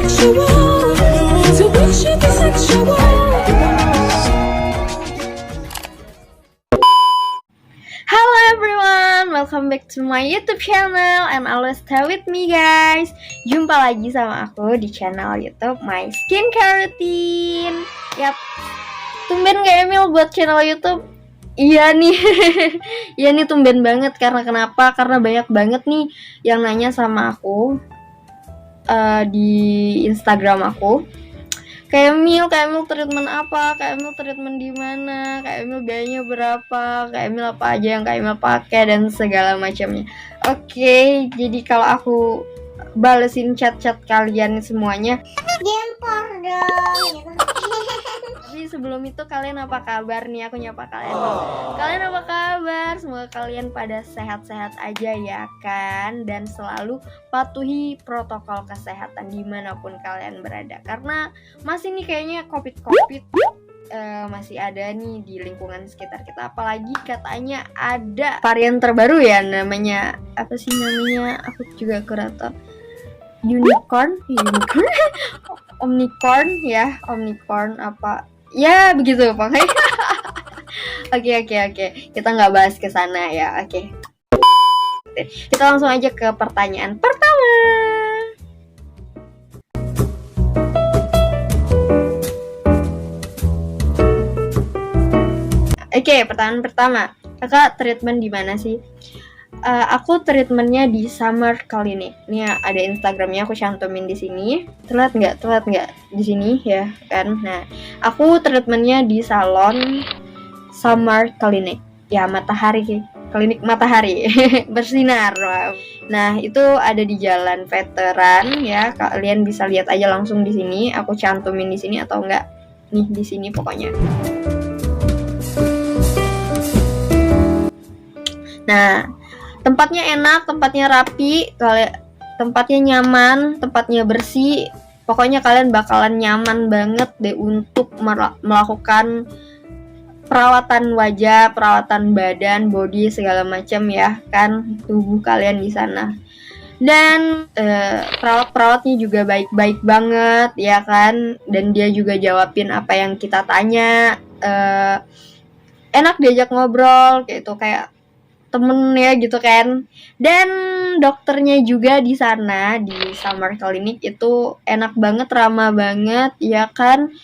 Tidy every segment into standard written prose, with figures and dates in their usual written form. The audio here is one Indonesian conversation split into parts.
sexual. So we should be sexual. Hello everyone, welcome back to my YouTube channel and always stay with me guys. Jumpa lagi sama aku di channel YouTube My Skincare Routine. Yap, tumben gak Emil buat channel YouTube? Iya nih, iya nih tumben banget. Karena kenapa? Karena banyak banget nih yang nanya sama aku di Instagram aku. Kayak Emil treatment apa? Kayak Emil treatment di mana? Kayak Emil biayanya berapa? Kayak Emil apa aja yang Kayak Emil pakai dan segala macamnya. Oke, jadi kalau aku balesin chat-chat kalian semuanya, gempor dong gitu. tapi sebelum itu kalian apa kabar nih? Aku nyapa kalian dulu. Kalian apa kabar? Semoga kalian pada sehat-sehat aja ya kan, dan selalu patuhi protokol kesehatan dimanapun kalian berada, karena masih nih kayaknya covid masih ada nih di lingkungan sekitar kita. Apalagi katanya ada varian terbaru ya, namanya apa sih namanya, aku juga kurang tahu. Unicorn Omnicorn apa ya, begitu pokoknya. Oke, kita nggak bahas ke sana ya. Oke, kita langsung aja ke pertanyaan pertama. Oke, pertanyaan pertama, kakak treatment di mana sih? Aku treatmentnya di Summer Clinic. Ini ada Instagramnya, aku cantumin di sini. Telat nggak di sini ya kan? Nah, aku treatmentnya di salon Summer Clinic. Ya, klinik matahari bersinar. Nah, itu ada di Jalan Veteran ya. Kalian bisa lihat aja langsung di sini. Aku cantumin di sini atau enggak? Nih di sini pokoknya. Nah, tempatnya enak, tempatnya rapi, tempatnya nyaman, tempatnya bersih. Pokoknya kalian bakalan nyaman banget deh untuk melakukan perawatan wajah, perawatan badan, body segala macam ya kan, tubuh kalian di sana. Dan perawat-perawatnya juga baik-baik banget ya kan, dan dia juga jawabin apa yang kita tanya. Enak diajak ngobrol kayak itu, kayak temen ya gitu kan. Dan dokternya juga di sana di Summer Clinic itu enak banget, ramah banget ya kan.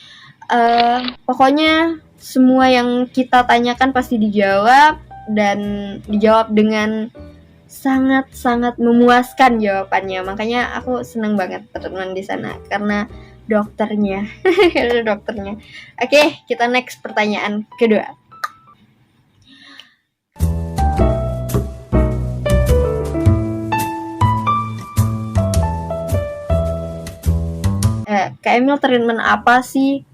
Pokoknya semua yang kita tanyakan pasti dijawab, dan dijawab dengan sangat-sangat memuaskan jawabannya. Makanya aku seneng banget teman di sana karena dokternya. Dokternya. Oke, kita next pertanyaan kedua. Kak Emil treatment apa sih?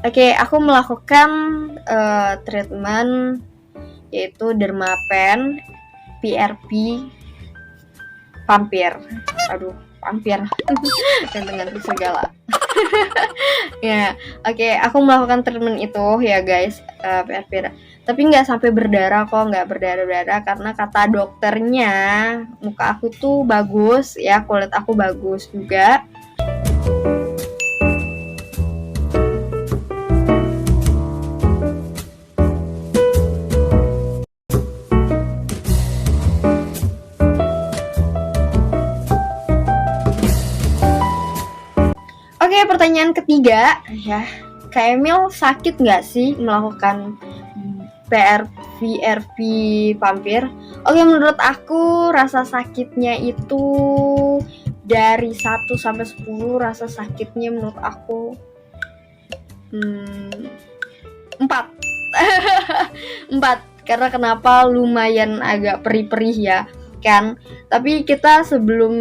Oke, aku melakukan treatment yaitu Dermapen, PRP, Pampir. Aduh, Pampir. Dengan segala. Ya, oke, aku melakukan treatment itu ya guys, PRP. Tapi nggak sampai berdarah kok, nggak berdarah-darah, karena kata dokternya muka aku tuh bagus ya, kulit aku bagus juga. Oke, pertanyaan ketiga ya, Kak Emil sakit nggak sih melakukan PRP Pampir? Oke, menurut aku rasa sakitnya itu dari 1 sampai 10, rasa sakitnya menurut aku 4. 4. Karena kenapa? Lumayan agak perih-perih ya kan. Tapi kita sebelum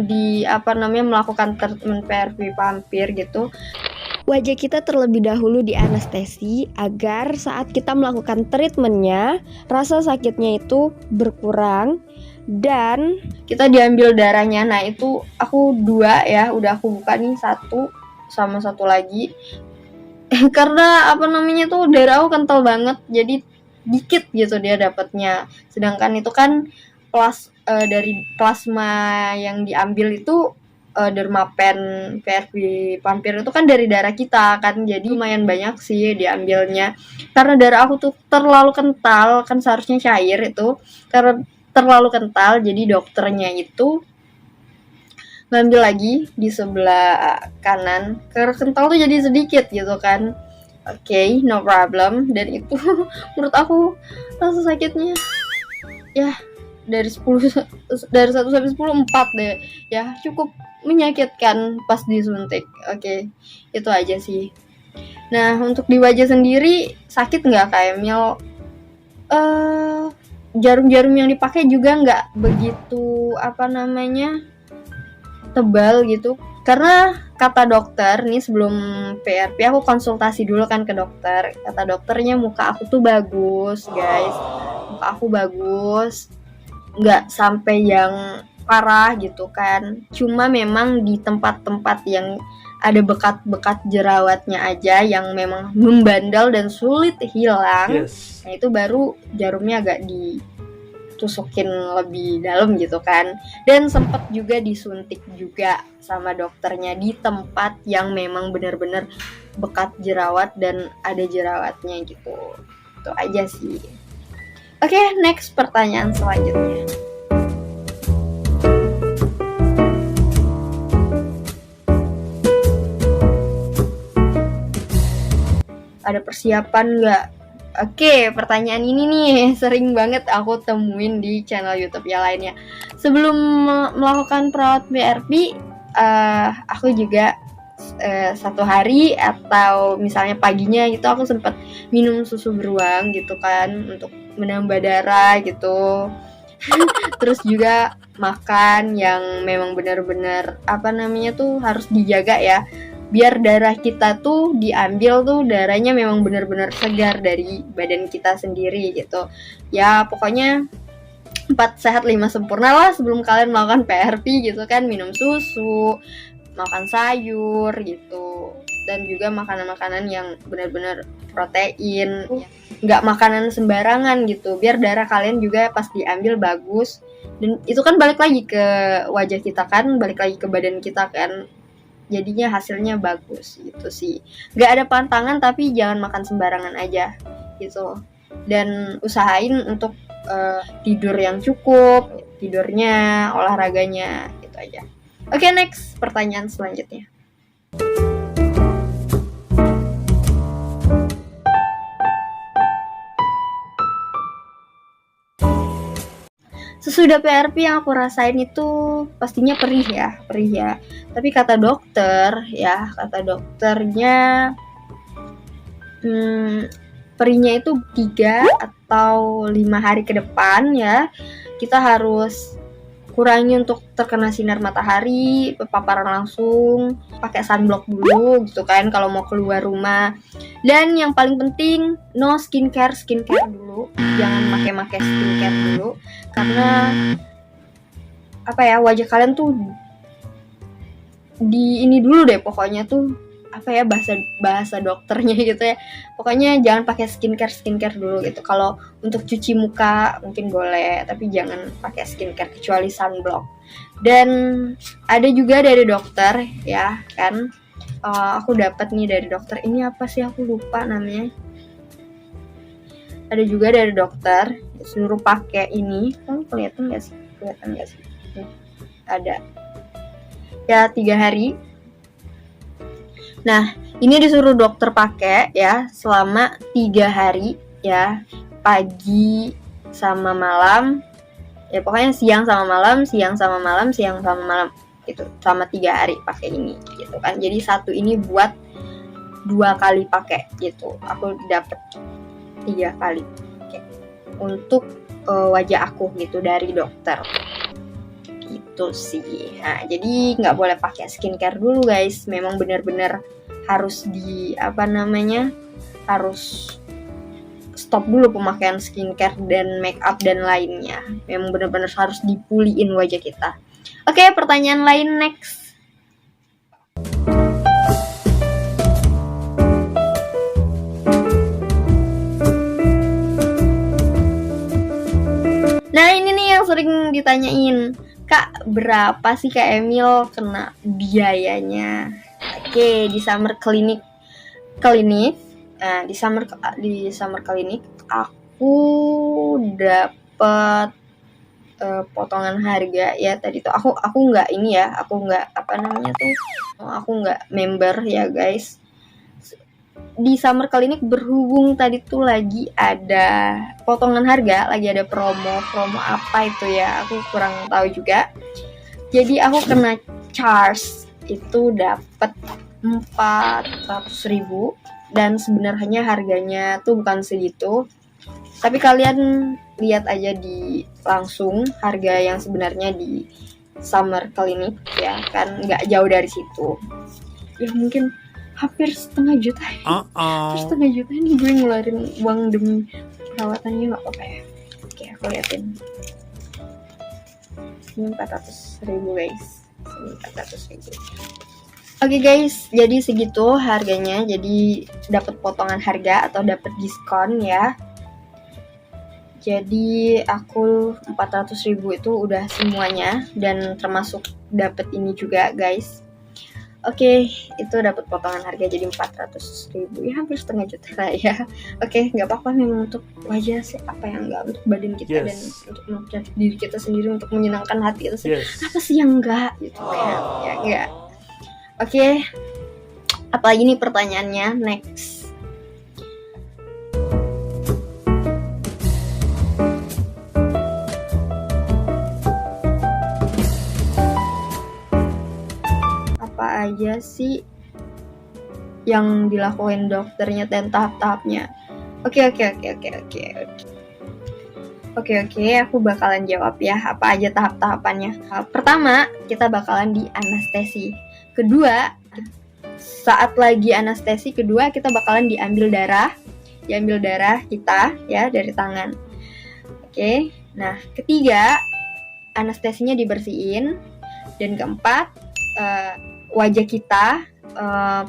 melakukan treatment PRP Pampir gitu, wajah kita terlebih dahulu dianestesi agar saat kita melakukan treatmentnya rasa sakitnya itu berkurang, dan kita diambil darahnya. Nah, itu aku 2 ya, udah aku buka nih, 1 sama 1 lagi. Karena tuh darah aku kental banget, jadi dikit gitu dia dapatnya. Sedangkan itu kan dari plasma yang diambil itu dermapen PRP vampir itu kan dari darah kita kan, jadi lumayan banyak sih diambilnya. Karena darah aku tuh terlalu kental, kan seharusnya cair itu, karena terlalu kental, jadi dokternya itu ngambil lagi di sebelah kanan, karena kental tuh jadi sedikit gitu kan. Oke, no problem. Dan itu menurut aku rasa sakitnya ya dari 10 dari 1 sampai 10 4 deh. Ya, cukup menyakitkan pas disuntik. Oke, itu aja sih. Nah, untuk di wajah sendiri sakit nggak Kak Emil? Jarum-jarum yang dipakai juga nggak begitu tebal gitu, karena kata dokter nih sebelum PRP aku konsultasi dulu kan ke dokter. Kata dokternya muka aku tuh bagus guys, muka aku bagus, nggak sampai yang parah gitu kan, cuma memang di tempat-tempat yang ada bekat-bekat jerawatnya aja yang memang membandel dan sulit hilang. Yes. Nah itu baru jarumnya agak ditusukin lebih dalam gitu kan. Dan sempat juga disuntik juga sama dokternya di tempat yang memang benar-benar bekat jerawat dan ada jerawatnya gitu. Itu aja sih. Oke, next pertanyaan selanjutnya. Ada persiapan nggak? Oke, pertanyaan ini nih sering banget aku temuin di channel YouTube yang lainnya. Sebelum melakukan perawat PRP, aku juga 1 hari atau misalnya paginya gitu aku sempat minum susu beruang gitu kan untuk menambah darah gitu. Terus juga makan yang memang benar-benar harus dijaga ya, biar darah kita tuh diambil tuh darahnya memang benar-benar segar dari badan kita sendiri gitu. Ya pokoknya 4 sehat 5 sempurna lah sebelum kalian melakukan PRP gitu kan. Minum susu, makan sayur gitu, dan juga makanan-makanan yang benar-benar protein, nggak makanan sembarangan gitu, biar darah kalian juga pas diambil bagus. Dan itu kan balik lagi ke wajah kita kan, balik lagi ke badan kita kan, jadinya hasilnya bagus gitu sih. Nggak ada pantangan tapi jangan makan sembarangan aja gitu. Dan usahain untuk tidur yang cukup, tidurnya, olahraganya gitu aja. Oke, next pertanyaan selanjutnya. Sesudah PRP yang aku rasain itu pastinya perih ya. Tapi kata dokternya perihnya itu 3 atau 5 hari ke depan ya. Kita harus kurangi untuk terkena sinar matahari, paparan langsung, pakai sunblock dulu gitu kan kalau mau keluar rumah. Dan yang paling penting no skincare dulu, jangan pakai skincare dulu, karena wajah kalian tuh di ini dulu deh pokoknya tuh bahasa dokternya gitu ya. Pokoknya jangan pakai skincare dulu gitu. Kalau untuk cuci muka mungkin boleh, tapi jangan pakai skincare kecuali sunblock. Dan ada juga dari dokter ya kan. Aku dapat nih dari dokter. Ini apa sih, aku lupa namanya. Ada juga dari dokter suruh pakai ini. Kamu kelihatan nggak sih? Ada. Ya 3 hari. Nah, ini disuruh dokter pakai ya selama 3 hari ya, pagi sama malam. Ya pokoknya siang sama malam gitu, sama 3 hari pakai ini gitu kan. Jadi satu ini buat 2 kali pakai gitu. Aku dapet 3 kali pakai untuk wajah aku gitu dari dokter. Gitu sih. Nah, jadi nggak boleh pakai skincare dulu guys. Memang benar-benar harus harus stop dulu pemakaian skincare dan make up dan lainnya. Memang benar-benar harus dipuliin wajah kita. Oke, pertanyaan lain next. Nah, ini nih yang sering ditanyain. Kak, berapa sih Kak Emil kena biayanya? Oke, di summer klinik. Nah, di summer klinik aku dapet potongan harga ya. Tadi tuh aku nggak ini ya, aku nggak apa namanya tuh, aku nggak member ya guys. Di summer klinik berhubung tadi tuh lagi ada potongan harga, lagi ada promo apa itu ya, aku kurang tahu juga. Jadi aku kena charge itu dapat 400.000 dan sebenarnya harganya tuh bukan segitu. Tapi kalian lihat aja di langsung harga yang sebenarnya di summer klinik ya, kan nggak jauh dari situ. Ya mungkin hampir setengah juta. Hampir setengah juta ini gue ngeluarin uang demi perawatannya, nggak apa-apa ya. Oke, aku liatin. Ini 400.000 guys. Ini 400.000. Oke guys, jadi segitu harganya. Jadi dapat potongan harga atau dapat diskon ya. Jadi aku 400.000 itu udah semuanya dan termasuk dapat ini juga guys. Oke, itu dapat potongan harga jadi 400.000, ya hampir setengah juta lah ya. Oke, nggak apa-apa, memang untuk wajah sih, apa yang nggak untuk badan kita dan untuk mencapai diri kita sendiri, untuk menyenangkan hati itu sih. Apa sih yang enggak gitu kan? Ya enggak. Oke, apalagi nih pertanyaannya next. Apa aja sih yang dilakuin dokternya dan tahap-tahapnya? Oke, aku bakalan jawab ya apa aja tahap-tahapannya. Pertama, kita bakalan di anestesi. Kedua, saat lagi anestesi kedua kita bakalan diambil darah kita ya dari tangan. Oke, nah ketiga anestesinya dibersihin, dan keempat wajah kita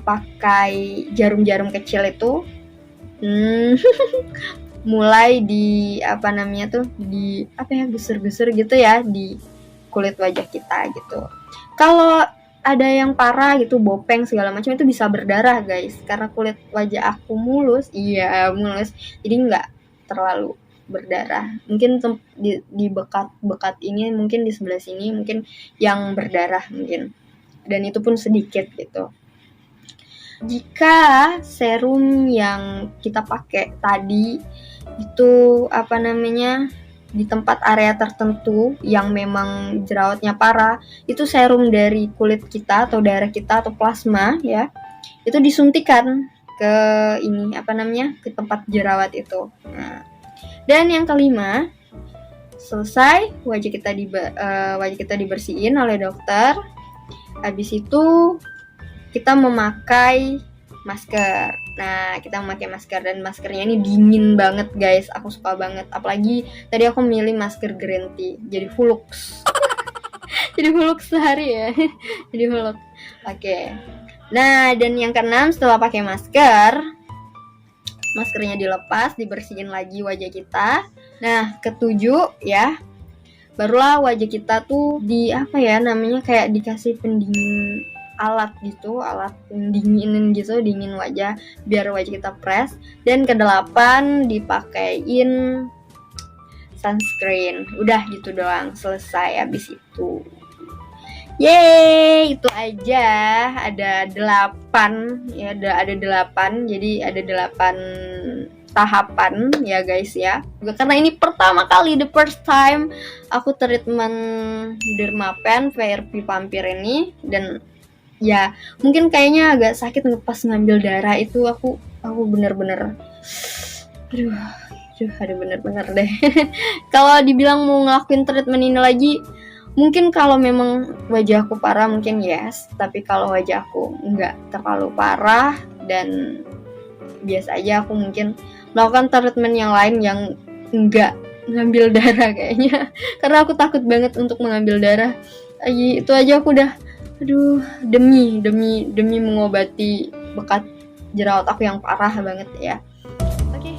pakai jarum-jarum kecil itu mulai di gusur-gusur gitu ya di kulit wajah kita gitu. Kalau ada yang parah gitu, bopeng segala macam, itu bisa berdarah guys, karena kulit wajah aku mulus, jadi nggak terlalu berdarah. Mungkin di bekat ini, mungkin di sebelah sini mungkin yang berdarah mungkin, dan itu pun sedikit gitu. Jika serum yang kita pakai tadi itu di tempat area tertentu yang memang jerawatnya parah, itu serum dari kulit kita atau darah kita atau plasma ya, itu disuntikan ke ke tempat jerawat itu. Nah, dan yang kelima, selesai wajah kita dibersihin oleh dokter. Habis itu kita memakai masker. Nah, kita memakai masker, dan maskernya ini dingin banget guys. Aku suka banget. Apalagi tadi aku milih masker green tea. Jadi Hulux. Jadi Hulux sehari ya. Jadi Hulux. Oke. Nah, dan yang keenam, setelah pakai masker, maskernya dilepas, dibersihin lagi wajah kita. Nah, ketujuh ya, barulah wajah kita tuh kayak dikasih pendingin, alat pendinginin gitu, dingin wajah biar wajah kita fresh. Dan kedelapan, dipakein sunscreen. Udah gitu doang, selesai. Habis itu yeay, itu aja. Ada 8 ya, ada 8. Jadi ada 8 tahapan ya guys ya. Karena ini pertama kali, the first time aku treatment Dermapen VRP Vampir ini, dan ya mungkin kayaknya agak sakit pas ngambil darah itu. Aku bener-bener bener-bener deh. Kalau dibilang mau ngelakuin treatment ini lagi, mungkin kalau memang wajah aku parah mungkin yes, tapi kalau wajah aku nggak terlalu parah dan biasa aja, aku mungkin melakukan treatment yang lain yang nggak ngambil darah kayaknya. Karena aku takut banget untuk mengambil darah. Itu aja aku udah demi mengobati bekat jerawat aku yang parah banget ya. Oke.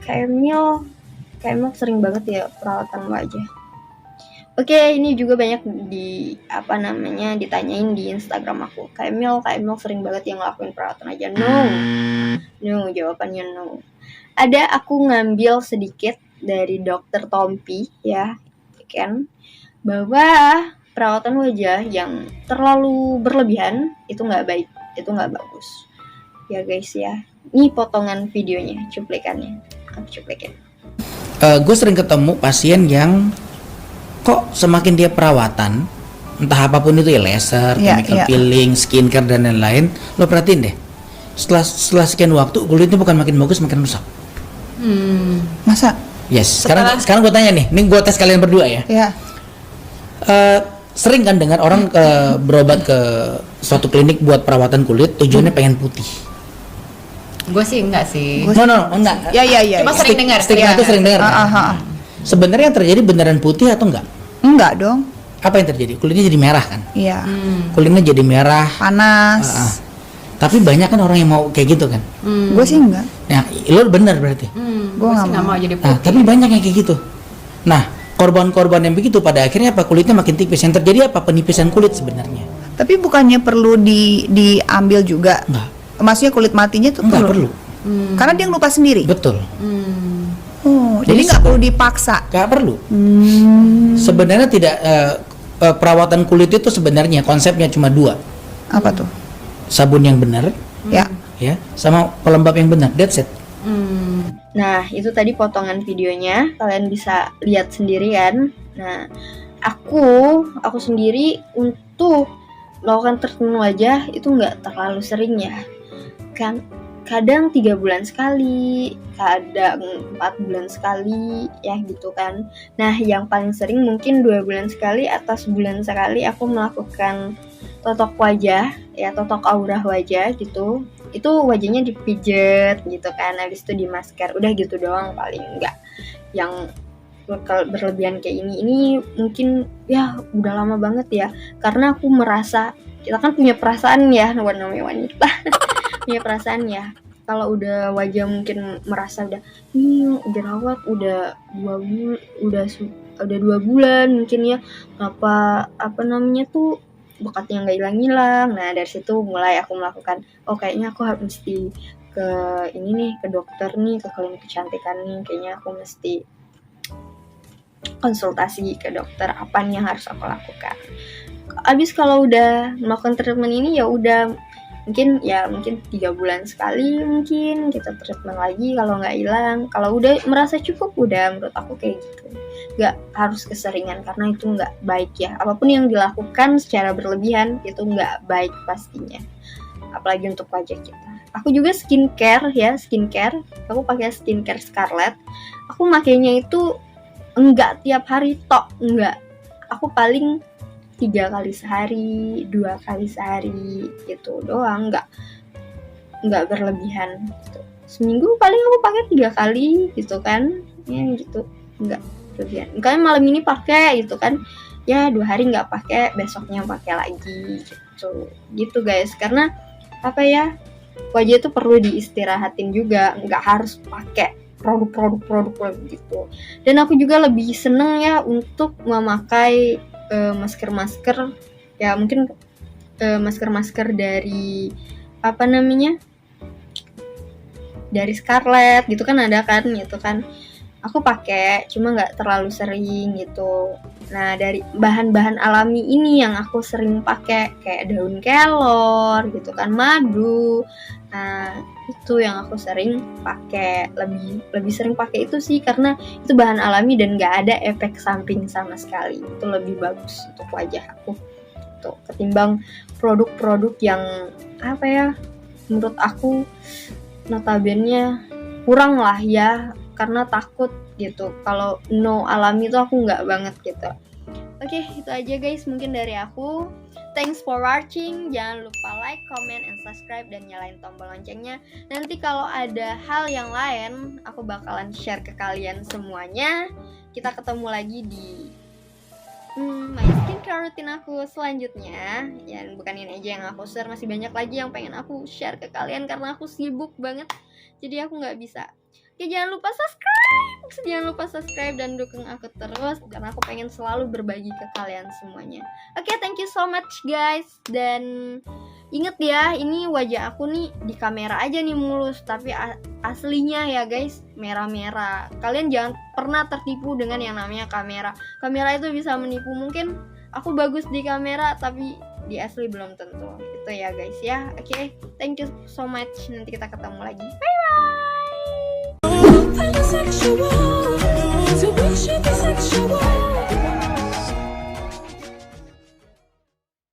Kak Emil sering banget ya perawatan wajah. Oke, ini juga banyak ditanyain di Instagram aku. Kak Emil sering banget yang ngelakuin perawatan wajah. No, jawabannya no. Ada aku ngambil sedikit dari Dokter Tompi ya, kan, bahwa perawatan wajah yang terlalu berlebihan itu nggak baik, itu nggak bagus. Ya guys ya, ini potongan videonya, cuplikannya, aku cuplikin. Gue sering ketemu pasien yang kok semakin dia perawatan, entah apapun itu ya, laser, chemical peeling, skincare dan lain-lain, lo perhatiin deh, setelah sekian waktu kulitnya bukan makin bagus, makin rusak. Masa? Yes. Sekarang gue tanya nih, ini gue tes kalian berdua ya. Iya. Sering kan dengar orang berobat ke suatu klinik buat perawatan kulit, tujuannya pengen putih. Gue sih enggak sih. No, enggak. Iya. Cuma sering dengar. Stigma itu sering dengar. Kan? Sebenarnya yang terjadi beneran putih atau enggak? Enggak dong. Apa yang terjadi? Kulitnya jadi merah kan? Iya. Kulitnya jadi merah, Panas. tapi banyak kan orang yang mau kayak gitu kan? Gue sih enggak. Nah, lo bener berarti. Gue Gue sih nggak mau jadi putih. Nah, tapi banyak yang kayak gitu. Nah, korban-korban yang begitu pada akhirnya apa? Kulitnya makin tipis. Yang terjadi apa? Penipisan kulit sebenarnya. Tapi bukannya perlu diambil juga? Enggak. Maksudnya kulit matinya tuh Enggak perlu. Karena dia ngelupas sendiri. Betul. Oh, Jadi jadi nggak perlu dipaksa. Enggak perlu. Sebenarnya tidak perawatan kulit itu sebenarnya konsepnya cuma dua. Apa tuh? Sabun yang benar, Ya. ya, sama pelembab yang benar. That's it. Nah, itu tadi potongan videonya, kalian bisa lihat sendiri kan. Nah, aku sendiri untuk melakukan treatment wajah itu nggak terlalu sering ya. Kan kadang 3 bulan sekali, kadang 4 bulan sekali, ya gitu kan. Nah, yang paling sering mungkin 2 bulan sekali atau sebulan sekali aku melakukan totok wajah, ya totok aura wajah gitu. Itu wajahnya dipijet gitu kan, habis itu di masker, udah gitu doang, paling enggak yang berlebihan kayak ini mungkin ya udah lama banget ya, karena aku merasa kita kan punya perasaan ya, namanya wanita punya perasaan ya, kalau udah wajah mungkin merasa udah jerawat udah 2 bulan mungkin ya, apa namanya tuh bekatnya nggak hilang-hilang. Nah, dari situ mulai aku melakukan, kayaknya aku harus mesti ke ini nih, ke dokter nih, ke klinik kecantikan nih, kayaknya aku mesti konsultasi ke dokter, apa nih yang harus aku lakukan. Abis kalau udah melakukan treatment ini ya udah mungkin 3 bulan sekali mungkin kita treatment lagi, kalau nggak hilang, kalau udah merasa cukup, udah, menurut aku kayak gitu. Nggak harus keseringan karena itu nggak baik ya, apapun yang dilakukan secara berlebihan itu nggak baik pastinya, apalagi untuk wajah kita. Aku juga skincare, aku pakai skincare Scarlett. Aku makainya itu enggak tiap hari enggak, aku paling 3 kali sehari, 2 kali sehari gitu doang, nggak berlebihan gitu. Seminggu paling aku pakai 3 kali gitu kan, ya gitu, nggak berlebihan. Makanya malam ini pakai gitu kan, ya 2 hari nggak pakai, besoknya pakai lagi gitu guys. Karena apa ya, wajah itu perlu diistirahatin juga, nggak harus pakai produk gitu. Dan aku juga lebih seneng ya untuk memakai masker ya, mungkin masker dari apa namanya, dari Scarlett gitu kan, ada kan gitu kan, aku pakai cuma nggak terlalu sering gitu. Nah, dari bahan-bahan alami ini yang aku sering pakai, kayak daun kelor gitu kan, madu. Nah, itu yang aku sering pakai, lebih sering pakai itu sih, karena itu bahan alami dan nggak ada efek samping sama sekali. Itu lebih bagus untuk wajah aku tuh, ketimbang produk-produk yang apa ya, menurut aku notabene kurang lah ya, karena takut gitu kalau no alami itu aku nggak banget gitu. Oke, itu aja guys mungkin dari aku. Thanks for watching. Jangan lupa like, comment, and subscribe, dan nyalain tombol loncengnya. Nanti kalau ada hal yang lain, aku bakalan share ke kalian semuanya. Kita ketemu lagi di my skincare routine aku selanjutnya. Ya, bukan ini aja yang aku share, masih banyak lagi yang pengen aku share ke kalian karena aku sibuk banget. Jadi aku nggak bisa Oke, jangan lupa subscribe dan dukung aku terus, karena aku pengen selalu berbagi ke kalian semuanya. Oke, thank you so much guys. Dan inget ya, ini wajah aku nih di kamera aja nih mulus, tapi aslinya ya guys merah-merah. Kalian jangan pernah tertipu dengan yang namanya kamera. Kamera itu bisa menipu. Mungkin aku bagus di kamera tapi di asli belum tentu. Itu ya guys ya. Oke, thank you so much. Nanti kita ketemu lagi. Bye bye. Sexual, so we should be sexual.